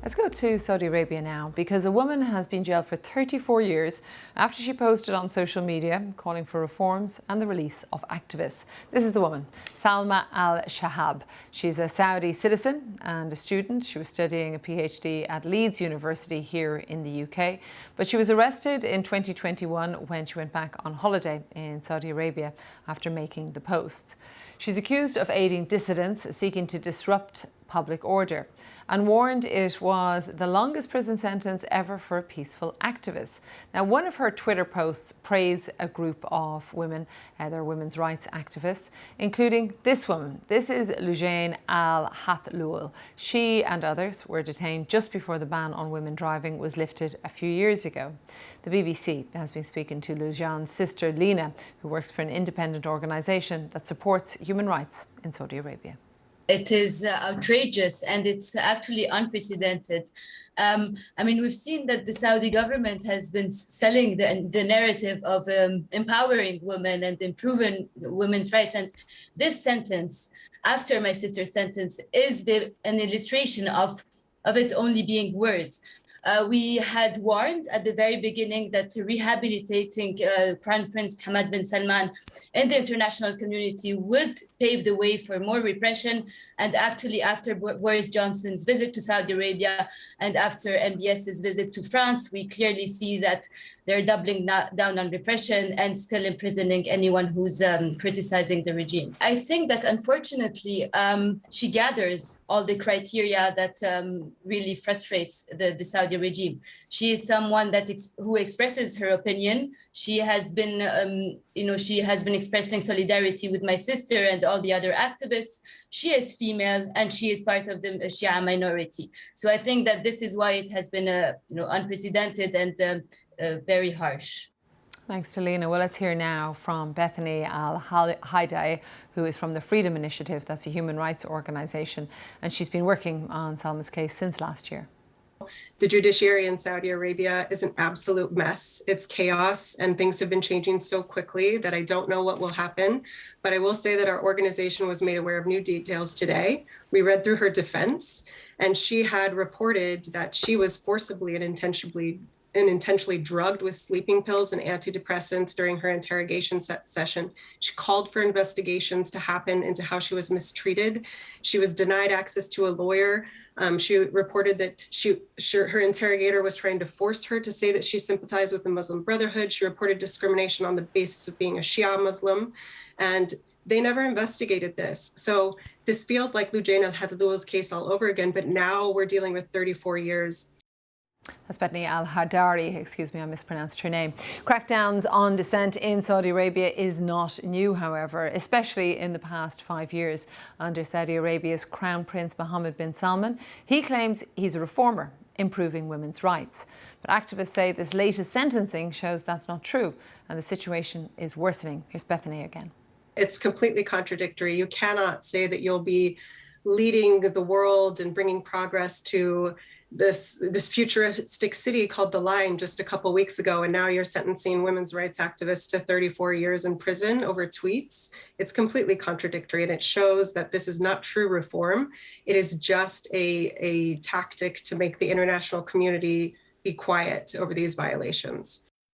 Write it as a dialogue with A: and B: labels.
A: Let's go to Saudi Arabia now, because a woman has been jailed for 34 years after she posted on social media calling for reforms and the release of activists. This is the woman, Salma Al-Shahab. She's a Saudi citizen and a student. She was studying a PhD at Leeds University here in the UK, but she was arrested in 2021 when she went back on holiday in Saudi Arabia after making the posts. She's accused of aiding dissidents seeking to disrupt public order and warned it was the longest prison sentence ever for a peaceful activist. Now, one of her Twitter posts praised a group of women, they're women's rights activists, including this woman. This is Loujain Al-Hathloul. She and others were detained just before the ban on women driving was lifted a few years ago. The BBC has been speaking to Loujain's sister Lina, who works for an independent organisation that supports human rights in Saudi Arabia.
B: It is outrageous and it's actually unprecedented. We've seen that the Saudi government has been selling the narrative of empowering women and improving women's rights. And this sentence, after my sister's sentence, is an illustration of it only being words. We had warned at the very beginning that rehabilitating Crown Prince Mohammed bin Salman in the international community would pave the way for more repression. And actually, after Boris Johnson's visit to Saudi Arabia and after MBS's visit to France, we clearly see that they're doubling down on repression and still imprisoning anyone who's criticizing the regime. I think that unfortunately, she gathers all the criteria that really frustrates the Saudi regime. She is someone who expresses her opinion. She has been, expressing solidarity with my sister and all the other activists. She is female and she is part of the Shia minority. So I think that this is why it has been unprecedented and very harsh.
A: Thanks to Lena. Well, let's hear now from Bethany Al-Haidai, who is from the Freedom Initiative. That's a human rights organisation, and she's been working on Salma's case since last year.
C: The judiciary in Saudi Arabia is an absolute mess. It's chaos, and things have been changing so quickly that I don't know what will happen. But I will say that our organization was made aware of new details today. We read through her defense, and she had reported that she was forcibly and intentionally drugged with sleeping pills and antidepressants during her interrogation session. She called for investigations to happen into how she was mistreated. She was denied access to a lawyer. She reported that her interrogator was trying to force her to say that she sympathized with the Muslim Brotherhood. She reported discrimination on the basis of being a Shia Muslim, and they never investigated this. So this feels like Loujain Al-Hathloul's case all over again, but now we're dealing with 34 years.
A: That's Bethany Al-Haidai, excuse me, I mispronounced her name. Crackdowns on dissent in Saudi Arabia is not new, however, especially in the past 5 years under Saudi Arabia's Crown Prince Mohammed bin Salman. He claims he's a reformer, improving women's rights. But activists say this latest sentencing shows that's not true and the situation is worsening. Here's Bethany again.
C: It's completely contradictory. You cannot say that you'll be leading the world and bringing progress to this futuristic city called The Line just a couple weeks ago, and now you're sentencing women's rights activists to 34 years in prison over tweets. It's completely contradictory, and it shows that this is not true reform. It is just a tactic to make the international community be quiet over these violations.